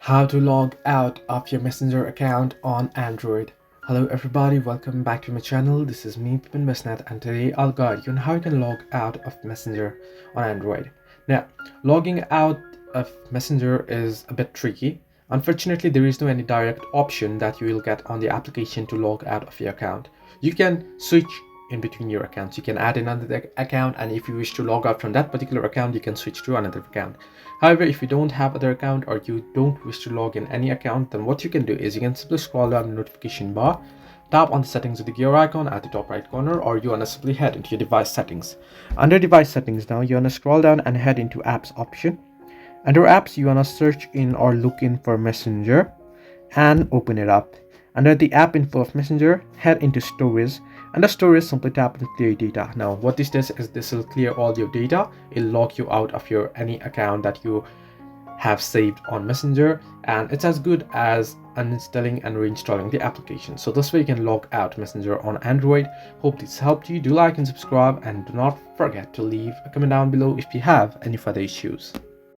How to log out of your Messenger account on Android. Hello everybody, welcome back to my channel. This is me, Pipin Mesnet, and today I'll guide you on how you can log out of Messenger on Android. Now, logging out of Messenger is a bit tricky. Unfortunately, there is no any direct option that you will get on the application to log out of your account. You can switch in between your accounts. You can add another account, and if you wish to log out from that particular account, you can switch to another account. However, if you don't have other account or you don't wish to log in any account, then what you can do is you can simply scroll down the notification bar, tap on the settings with the gear icon at the top right corner, or you want to simply head into your device settings. Under device settings now, you want to scroll down and head into apps option. Under apps, you want to search in or look in for Messenger and open it up. Under the app info of Messenger, head into storage. Under storage, simply tap on clear data. Now what this does is this will clear all your data. It'll log you out of your any account that you have saved on Messenger, and it's as good as uninstalling and reinstalling the application. So this way you can log out Messenger on Android. Hope this helped you. Do like and subscribe, and do not forget to leave a comment down below if you have any further issues.